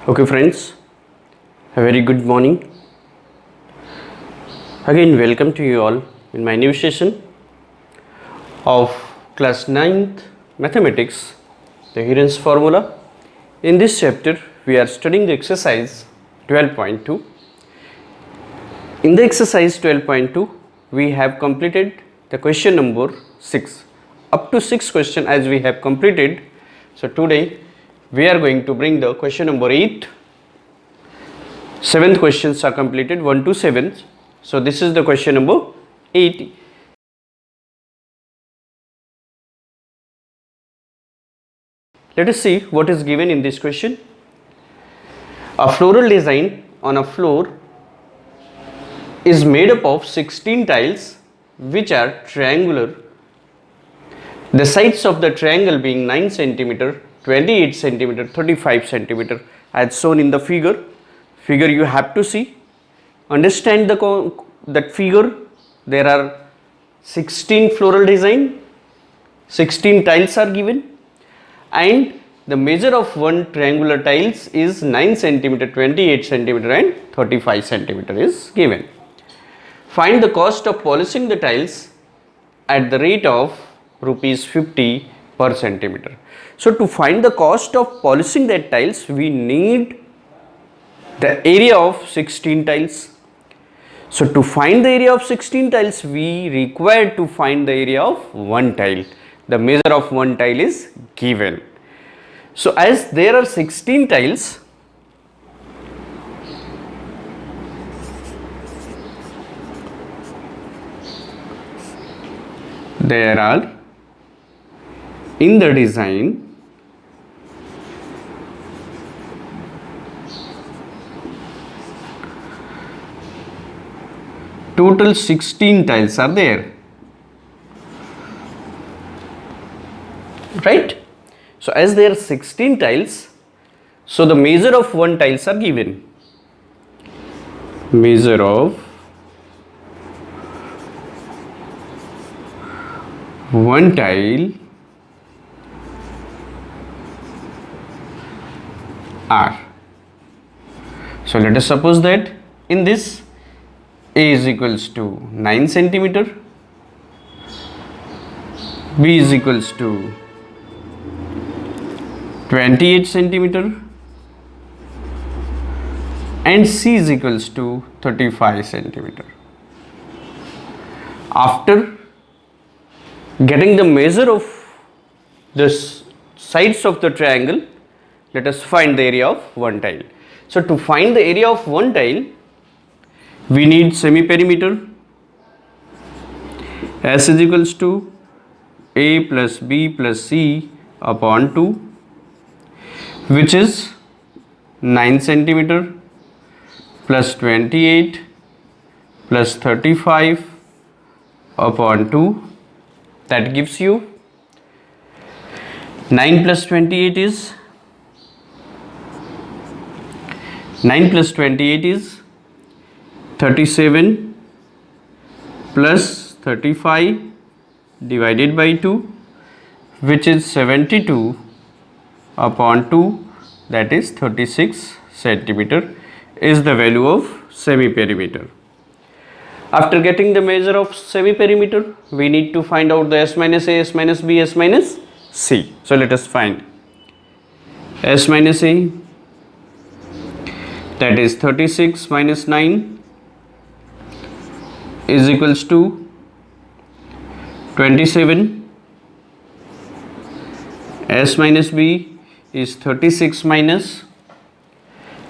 Okay friends, a very good morning. Again welcome to you all in my new session of class 9th mathematics, the Heron's formula. In this chapter we are studying the exercise 12.2. In the exercise 12.2 we have completed the question number 6. Up to 6 question as we have completed. So today we are going to bring the question number 8. 7th questions are completed 1 to 7th. So this is the question number 8. Let us see what is given in this question. A floral design on a floor is made up of 16 tiles which are triangular. The sides of the triangle being 9 cm, 28 cm, 35 cm as shown in the figure. Figure you have to see. Understand that figure. There are 16 floral design, 16 tiles are given, and the measure of one triangular tiles is 9 cm, 28 cm and 35 cm is given. Find the cost of polishing the tiles at the rate of rupees 50 per centimeter. So to find the cost of polishing that tiles, we need the area of 16 tiles. So to find the area of 16 tiles, we require to find the area of one tile. The measure of one tile is given. So as there are 16 tiles, there are in the design total 16 tiles are there, right? So as there are 16 tiles, so the measure of one tiles are given. Measure of one tile are. So let us suppose that in this A is equals to 9 centimeter, B is equals to 28 centimeter and C is equals to 35 centimeter. After getting the measure of the sides of the triangle, let us find the area of one tile. So to find the area of one tile, we need semi-perimeter. S is equals to A plus B plus C upon 2, which is 9 centimeter plus 28 plus 35 upon 2. That gives you 9 plus 28 is 37 plus 35 divided by 2, which is 72 upon 2, that is 36 centimeter is the value of semi-perimeter. After getting the measure of semi-perimeter, we need to find out the S minus A, S minus B, S minus C. So let us find S minus A, that is 36 minus 9 is equals to 27. S minus B is 36 minus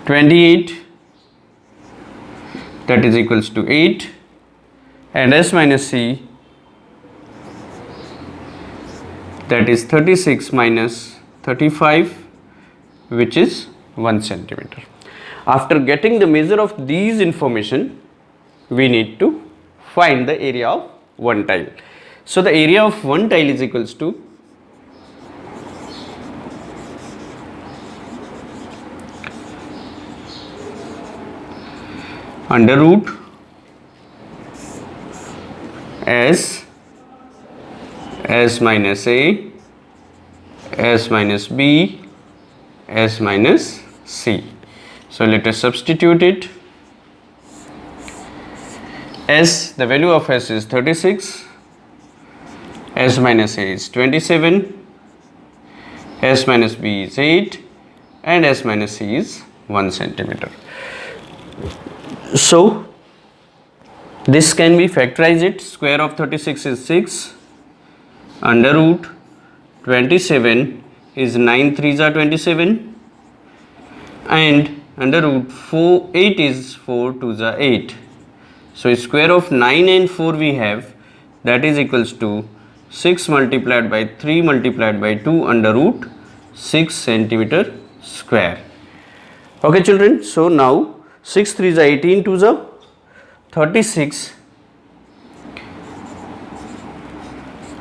28, that is equals to 8, and S minus C, that is 36 minus 35, which is 1 centimeter. After getting the measure of these information, we need to find the area of one tile. So the area of one tile is equals to under root S minus A, S minus B, S minus C. So let us substitute it. S, the value of S is 36, S minus A is 27, S minus B is 8, and S minus C is 1 centimeter. So this can be factorized. It square of 36 is 6, under root 27 is 9 3s are 27, and under root 8 is 4 2s are 8. So square of 9 and 4 we have, that is equals to 6 multiplied by 3 multiplied by 2 under root 6 centimeter square. Okay children, so now 6 3s are 18, 2s are 36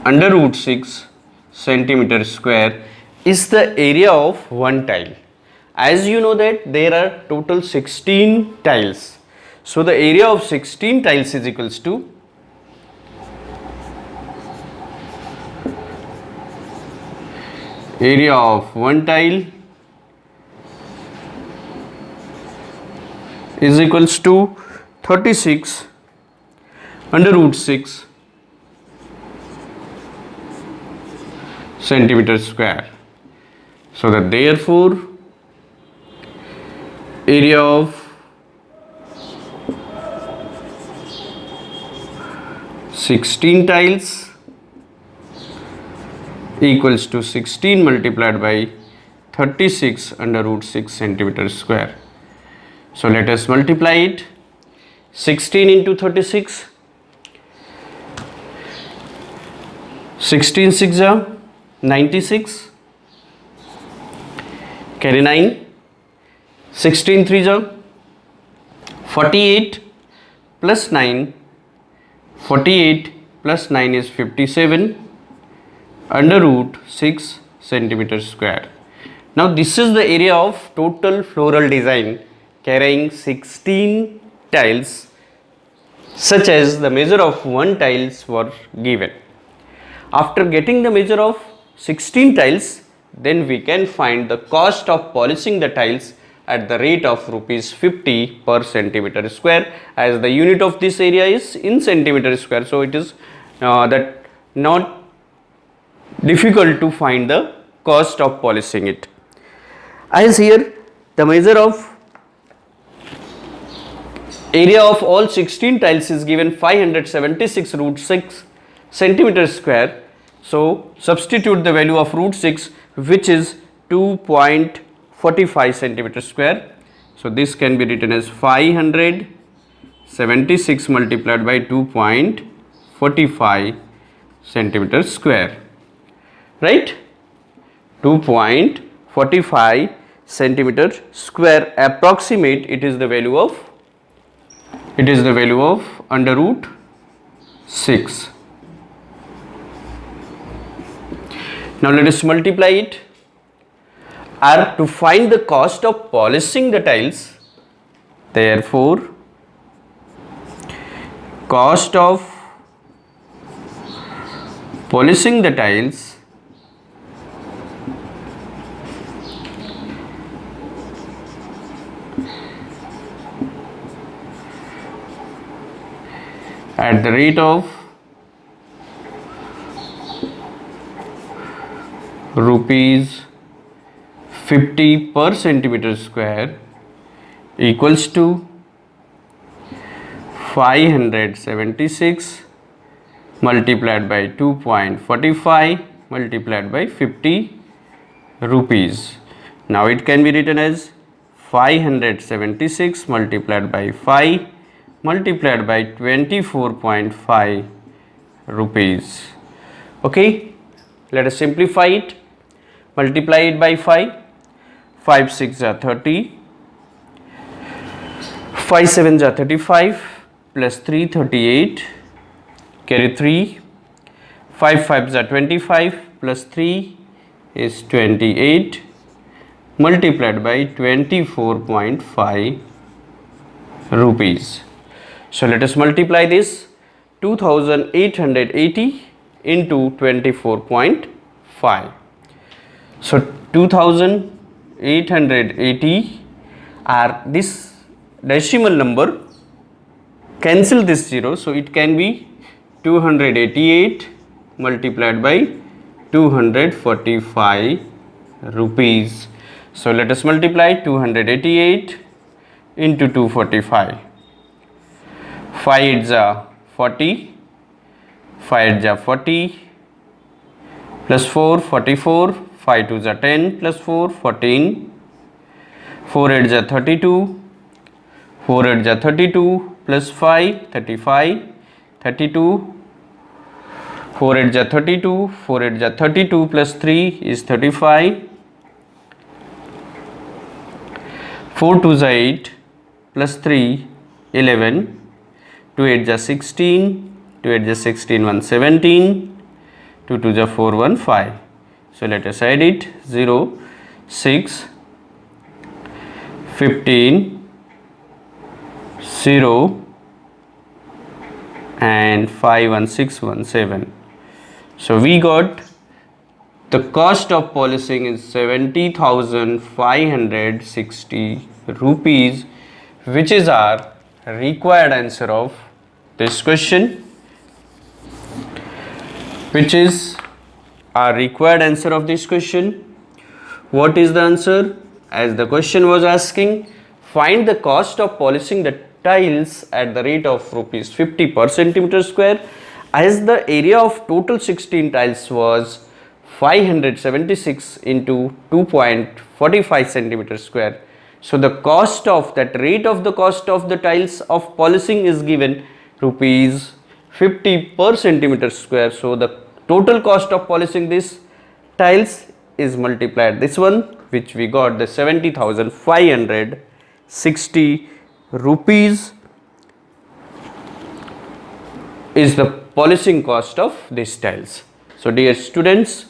under root 6 centimeter square is the area of one tile. As you know that there are total 16 tiles. So the area of 16 tiles is equals to area of one tile is equals to 36 under root 6 centimeter square. So that therefore area of 16 tiles equals to 16 multiplied by 36 under root 6 centimeter square. So let us multiply it. 16 into 36, 16 6 are 96, carry 9, 16 3 are 48 plus 9, 48 plus 9 is 57 under root 6 centimeter square. Now this is the area of total floral design carrying 16 tiles, such as the measure of one tiles were given. After getting the measure of 16 tiles, then we can find the cost of polishing the tiles at the rate of rupees 50 per centimeter square, as the unit of this area is in centimeter square. So it is that not difficult to find the cost of polishing it. As here the measure of area of all 16 tiles is given 576 root 6 centimeter square. So substitute the value of root 6, which is 2.45 centimeter square. So this can be written as 576 multiplied by 2.45 centimeter square, right? 2.45 centimeter square approximate, it is the value of under root 6. Now let us multiply it. Or to find the cost of polishing the tiles, therefore cost of polishing the tiles at the rate of rupees 50 per centimeter square equals to 576 multiplied by 2.45 multiplied by 50 rupees. Now it can be written as 576 multiplied by 5 multiplied by 24.5 rupees. Okay, let us simplify it. Multiply it by 5. 5 6 are 30, 5 7 are 35, plus 3 38, carry 3, 5 5 are 25, plus 3 is 28, multiplied by 24.5 rupees. So let us multiply this. 2880 into 24.5. So 2880 are this decimal number, cancel this 0, so it can be 288 multiplied by 245 rupees. So let us multiply 288 into 245. 5 8s are 40, 5 8s are 40, plus 4 44, 5 2s are 10, plus 4 14, 4 8s are 32, 4 8s are 32, plus 5 35, 32, 4 8s are 32, 4 8s are 32, plus 3 is 35, 4 2s are 8, plus 3 11, 2 8s are 16, 2 8s are 16, 1 17, 2 2s are 4 1 5. So let us add it 0 6 15 0 and 5 1 6 1 7. So we got the cost of polishing is 70,560 rupees, which is our required answer of this question. Which is our required answer of this question. What is the answer? As the question was asking, find the cost of polishing the tiles at the rate of rupees 50 per centimeter square, as the area of total 16 tiles was 576 into 2.45 centimeter square. So the cost of that rate of the cost of the tiles of polishing is given rupees 50 per centimeter square. So the total cost of polishing this tiles is multiplied this one, which we got the 70,560 rupees is the polishing cost of these tiles. So dear students,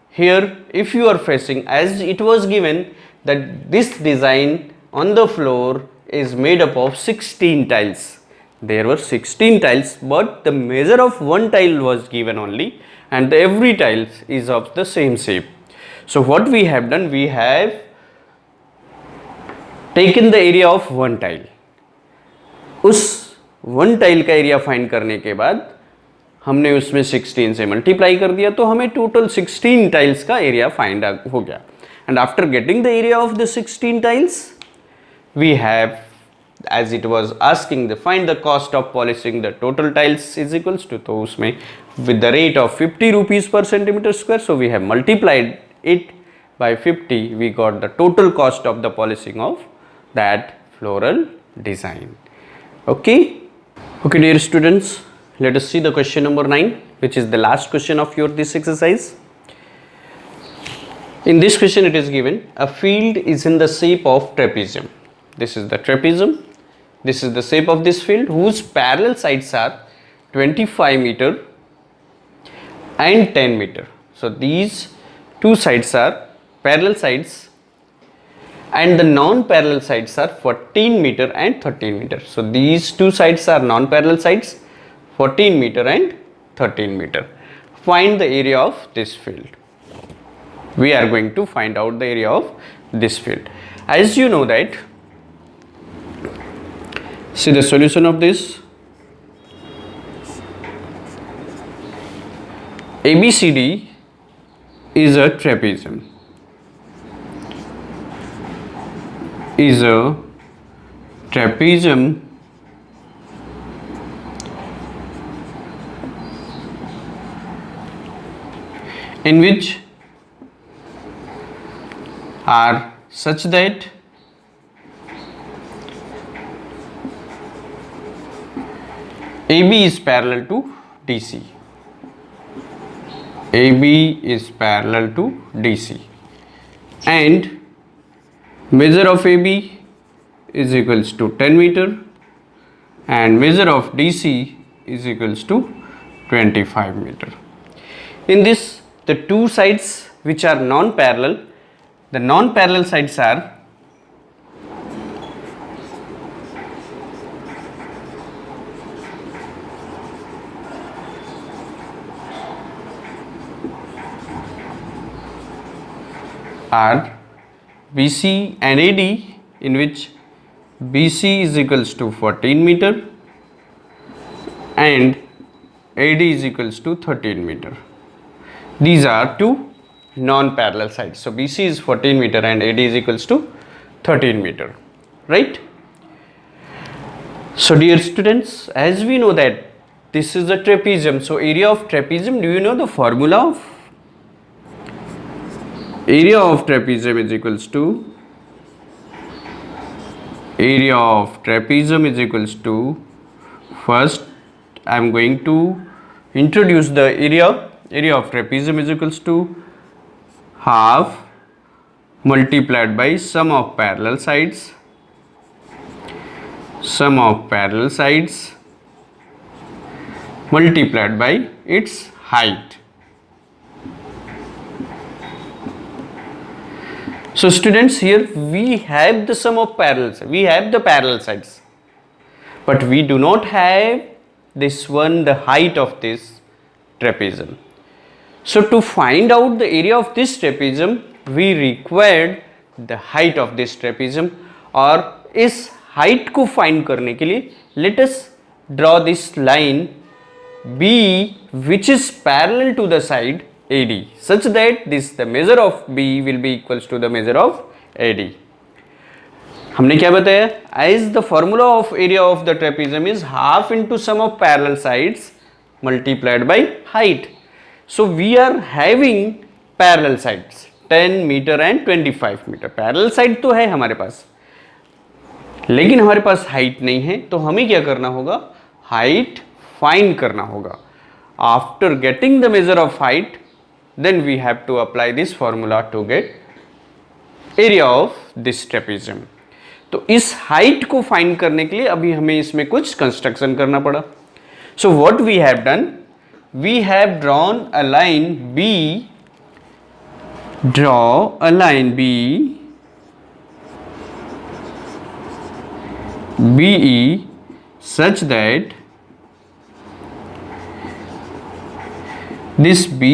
here if you are facing, as it was given that this design on the floor is made up of 16 tiles. There were 16 tiles, but the measure of one tile was given only, and every tile is of the same shape. So what we have done, we have taken the area of one tile. उस one tile का area find करने के बाद हमने उसमें 16 से multiply कर दिया, तो हमें टोटल 16 टाइल्स का एरिया फाइंड हो गया. And after getting the area of the 16 tiles, we have, as it was asking the find the cost of polishing the total tiles is equals to, तो उसमें with the rate of 50 rupees per centimeter square, so we have multiplied it by 50, we got the total cost of the polishing of that floral design. Okay dear students, let us see the question number 9, which is the last question of your this exercise. In this question it is given a field is in the shape of trapezium. This is the trapezium. This is the shape of this field whose parallel sides are 25 meter and 10 meter. So these two sides are parallel sides, and the non-parallel sides are 14 meter and 13 meter. So these two sides are non-parallel sides, 14 meter and 13 meter. Find the area of this field. We are going to find out the area of this field. As you know that, see the solution of this. ABCD is a trapezium. Is a trapezium in which are such that AB is parallel to DC. AB is parallel to DC, and measure of AB is equals to 10 meter and measure of DC is equals to 25 meter. In this, the two sides which are non-parallel, the non-parallel sides are BC and AD, in which BC is equals to 14 meter and AD is equals to 13 meter. These are two non-parallel sides. So BC is 14 meter and AD is equals to 13 meter, right? So dear students, as we know that this is a trapezium, so area of trapezium, do you know the formula of area of trapezium is equals to first I am going to introduce the area of trapezium is equals to half multiplied by sum of parallel sides multiplied by its height. So students, here we have the sum of parallels, we have the parallel sides, but we do not have this one, the height of this trapezium. So to find out the area of this trapezium, we required the height of this trapezium, और इस height को find करने के लिए let us draw this line B which is parallel to the side AD such that the measure of B will be equals to the measure of AD. हमने क्या बताया? As the formula of area of the trapezium is half into sum of parallel sides multiplied by height. So we are having parallel sides 10 meter and 25 meter. Parallel side तो है हमारे पास, लेकिन हमारे पास height नहीं है, तो हमें क्या करना होगा? हाइट फाइंड करना होगा. After getting the measure of height then we have to apply this formula to get area of this trapezium. तो इस हाइट को फाइंड करने के लिए अभी हमें इसमें कुछ कंस्ट्रक्शन करना पड़ा. So what we have done, we have drawn a line B, draw a line BE such that this B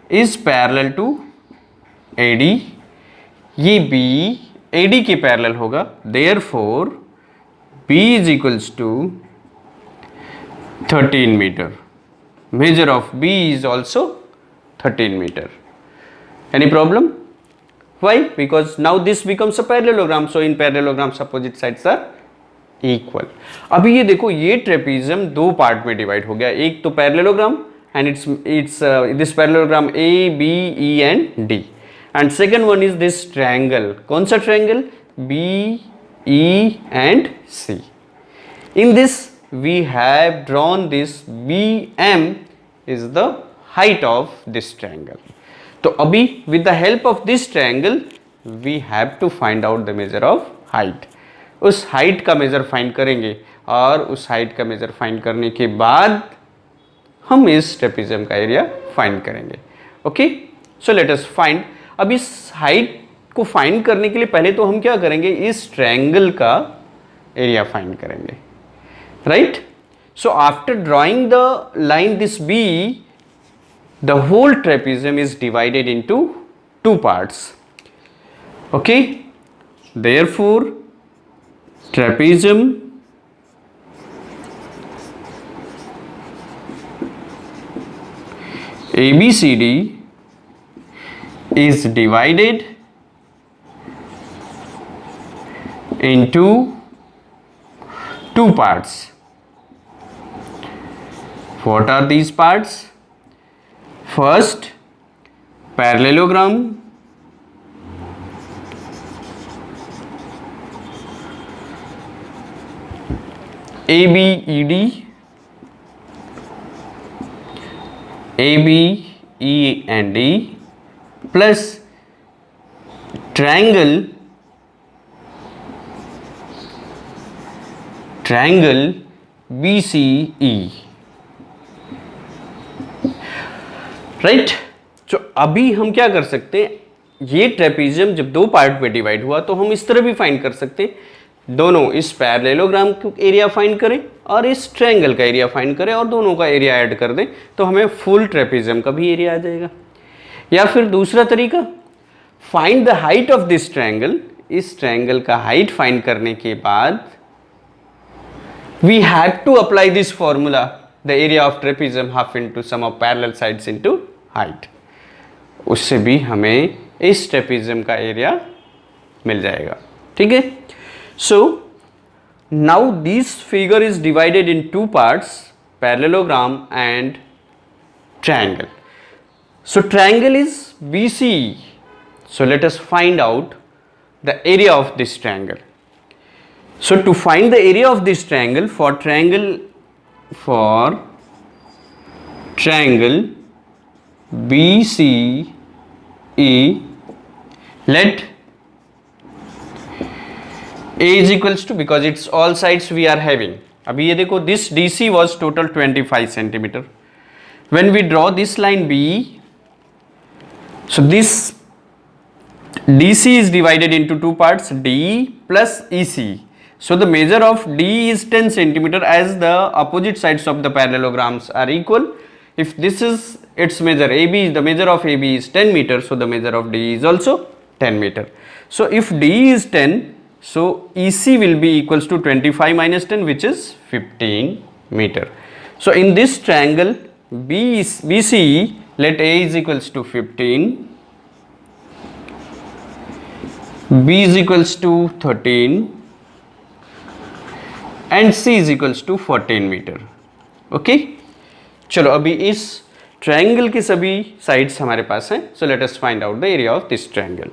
is parallel to AD. ये B AD के पैरेलल होगा, therefore B is equals to 13 meter. Measure of B is also 13 meter. Any problem? Why? Because now this becomes a parallelogram. So in parallelograms opposite sides are equal. अभी ये देखो, ये trapezium दो part में divide हो गया. एक तो parallelogram and it's this parallelogram A, B, E and D. And second one is this triangle. कौन सा triangle? B, E and C. In this we have drawn this BM is the height of this triangle. तो अभी with the help of this triangle we have to find out the measure of height. उस height का measure find करेंगे और उस height का measure find करने के बाद हम इस trapezium का area find करेंगे. ओके, सो लेट अस फाइंड. अब इस height को find करने के लिए पहले तो हम क्या करेंगे, इस triangle का area find करेंगे, right? So after drawing the line this B, the whole trapezium is divided into two parts. Okay, therefore trapezium ABCD is divided into two parts. What are these parts? First, parallelogram ABED, ABE and D plus triangle BCE. Right. तो अभी हम क्या कर सकते हैं, ये trapezium जब दो पार्ट में डिवाइड हुआ तो हम इस तरह भी फाइंड कर सकते हैं, दोनों इस पैरेललोग्राम का एरिया फाइंड करें और इस ट्रायंगल का एरिया फाइंड करें और दोनों का एरिया ऐड कर दें तो हमें फुल ट्रेपेजियम का भी एरिया आ जाएगा. या फिर दूसरा तरीका, find the height of this triangle इस ट्रायंगल का हाइट फाइंड करने के बाद we have to apply this formula, the area of trapezium half into sum of parallel sides into height. उससे भी हमें इस ट्रेपेजियम का एरिया मिल जाएगा. ठीक है. So now this figure is divided in two parts, parallelogram and triangle. So triangle is BCE. So let us find out the area of this triangle. So to find the area of this triangle, for triangle BCE, let A is equals to, because it's all sides we are having. अभी ये देखो, this DC was total 25 centimeter. When we draw this line B, so this DC is divided into two parts, D plus EC. So the measure of D is 10 centimeter, as the opposite sides of the parallelograms are equal. If this is its measure, AB, the measure of AB is 10 meter, so the measure of D is also 10 meter. So if D is 10, so EC will be equals to 25 minus 10, which is 15 meter. So in this triangle BCE, let A is equals to 15, B is equals to 13 and C is equals to 14 metre. Okay, चलो अभी इस triangle के सभी sides हमारे पास हैं. So let us find out the area of this triangle.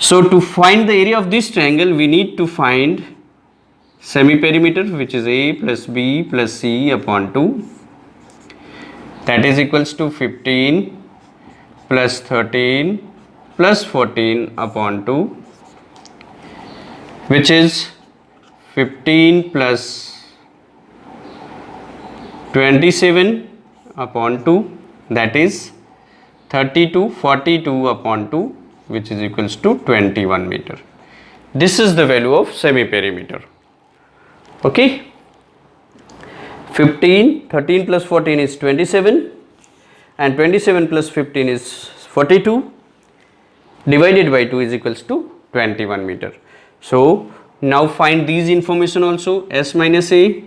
So to find the area of this triangle we need to find semi perimeter, which is A plus B plus C upon 2, that is equals to 15 plus 13 plus 14 upon 2, which is 15 plus 27 upon 2, that is 42 upon 2, which is equals to 21 meter. This is the value of semi-perimeter. Okay, 13 plus 14 is 27 and 27 plus 15 is 42, divided by 2 is equals to 21 meter. So now find these information also. S minus A,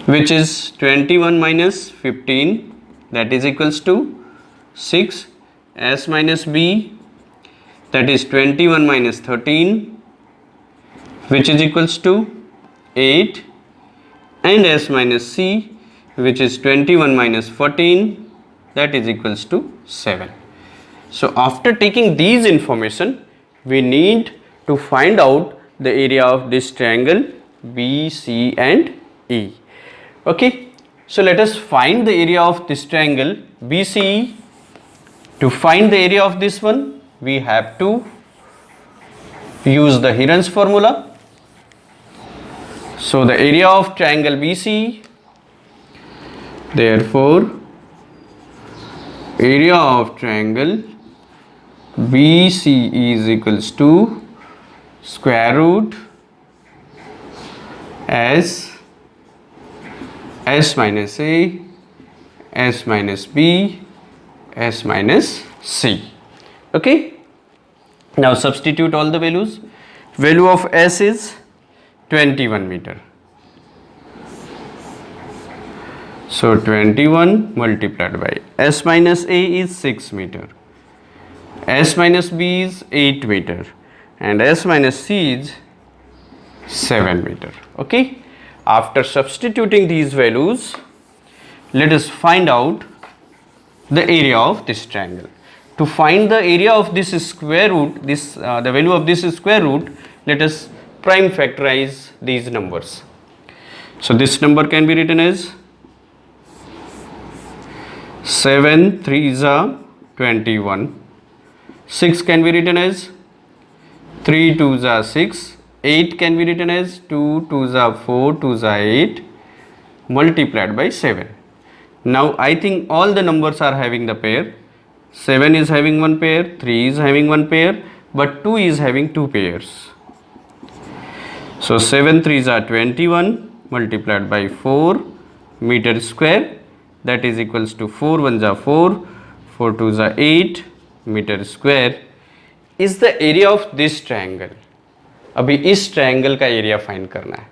which is 21 minus 15, that is equals to 6. S minus B, that is 21 minus 13, which is equals to 8. And S minus C, which is 21 minus 14, that is equals to 7. So after taking these information, we need to find out the area of this triangle B, C and E. Okay, so let us find the area of this triangle BCE. To find the area of this one, we have to use the Heron's formula. So the area of triangle BCE, therefore area of triangle BCE is equals to square root S minus A, S minus B, S minus C. Okay, now substitute all the values. Value of S is 21 meter. So 21 multiplied by S minus A is 6 meter, S minus B is 8 meter, and S minus C is 7 meter. Okay, after substituting these values, let us find out the area of this triangle. To find the area of this square root, the value of this square root, let us prime factorize these numbers. So this number can be written as 7 3s are 21, 6 can be written as 3 2s are 6, 8 can be written as 2 2s are 4, 2s are 8, multiplied by 7. Now I think all the numbers are having the pair. 7 is having one pair, 3 is having one pair, but 2 is having two pairs. So 7 3s are 21 multiplied by 4 meter square, that is equals to 4 1s are 4, 4 2s are 8 meter square, is the area of this triangle. अभी इस triangle का area find करना है।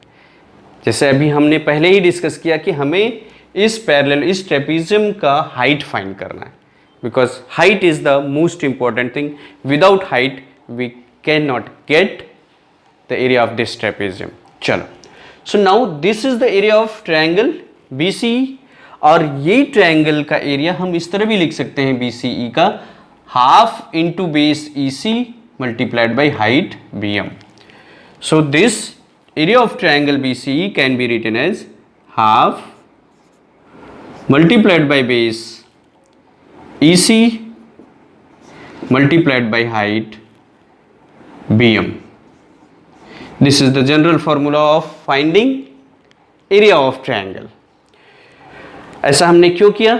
जैसे अभी हमने पहले ही discuss किया कि हमें इस पैरेलल, इस ट्रेपीजियम का हाइट फाइंड करना है, because height is the most important thing. Without height we can not get the area of this trapezium. चलो, so now this is the area of triangle BCE, और ये triangle का area हम इस तरह भी लिख सकते हैं BCE का half into base EC multiplied by height BM। So this area of triangle BCE can be written as half multiplied by base EC multiplied by height BM. This is the general formula of finding area of triangle. ऐसा हमने क्यों किया?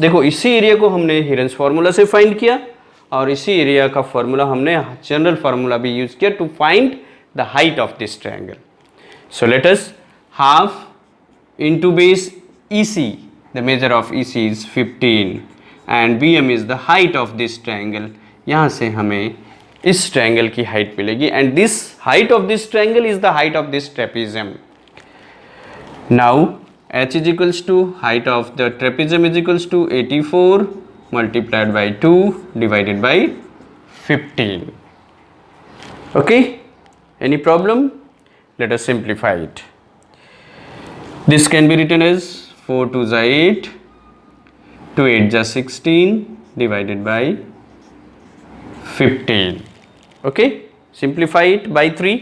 देखो इसी area को हमने Heron's formula से find किया, और इसी एरिया का फॉर्मूला हमने जनरल फार्मूला भी यूज किया to find the height of this triangle. So let us half into base EC, the measure of EC is 15 and BM is the height of this triangle. यहाँ से हमें इस triangle की height मिलेगी, and this height of this triangle is the height of this trapezium. Now H is equals to height of the trapezium is equals to 84 multiplied by 2 divided by 15. Okay, any problem? Let us simplify it. This can be written as 4 2s are 8, 2 8s are 16 divided by 15. Okay, simplify it by 3.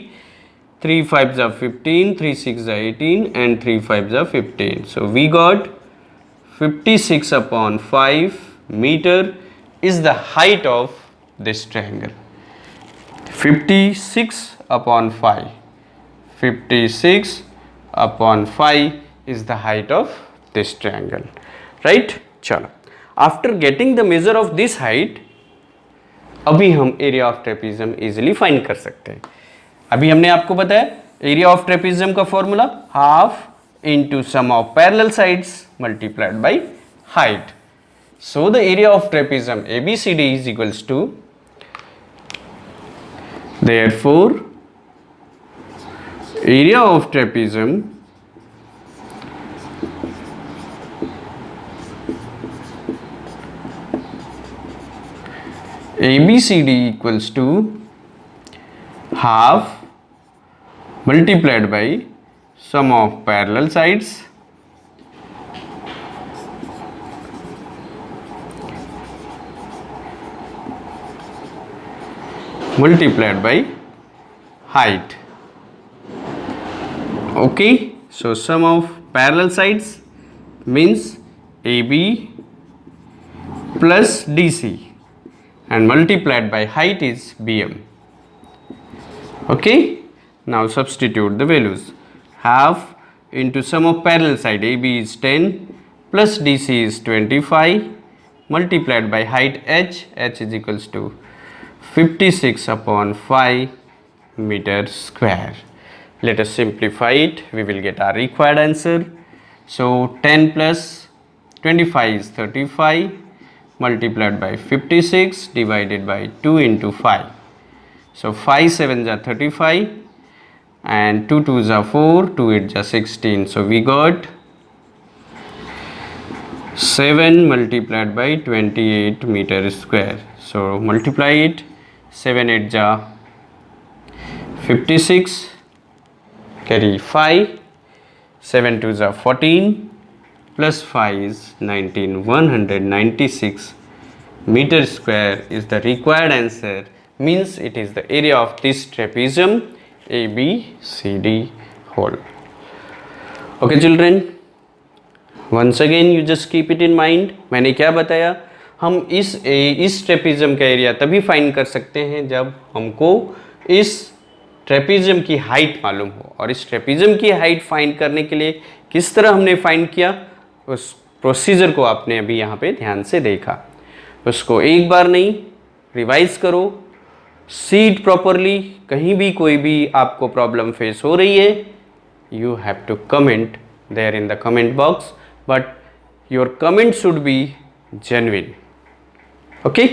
3 5s are 15, 3 6s are 18, and 3 5s are 15. So we got 56 upon 5 meter is the height of this triangle. 56 upon 5. 56 upon 5 is the height of this triangle. Right? चलो. After getting the measure of this height, अभी हम area of trapezium easily find कर सकते हैं। अभी हमने आपको बताया एरिया ऑफ ट्रेपीजियम का formula half into sum of parallel sides multiplied by height. So the area of trapezium ABCD is equals to, therefore area of trapezium ABCD equals to half multiplied by sum of parallel sides multiplied by height. Okay, so sum of parallel sides means AB plus DC and multiplied by height is BM. Okay, now substitute the values. Half into sum of parallel side AB is 10 plus DC is 25 multiplied by height H is equals to 56 upon 5 meter square. Let us simplify it. We will get our required answer. So 10 plus 25 is 35 multiplied by 56 divided by 2 into 5. So 5 7s are 35 and 2 2s are 4, 2 8s are 16. So we got 7 multiplied by 28 meter square. So multiply it. 7 8s are 56, carry 5, 7 2s are 14 plus 5 is 19. 196 meter square is the required answer. Means it is the area of this trapezium ABCD hole. Okay children, once again you just keep it in mind. मैंने क्या बताया, हम इस trapezium का area तभी find कर सकते हैं जब हमको इस ट्रेपीजियम की हाइट मालूम हो, और इस ट्रेपीजियम की हाइट फाइंड करने के लिए किस तरह हमने फाइंड किया, उस प्रोसीजर को आपने अभी यहाँ पे ध्यान से देखा। उसको एक बार नहीं, रिवाइज करो, सी इट प्रॉपरली। कहीं भी कोई भी आपको प्रॉब्लम फेस हो रही है, you have to comment there in the comment box, but your comment should be genuine. Okay.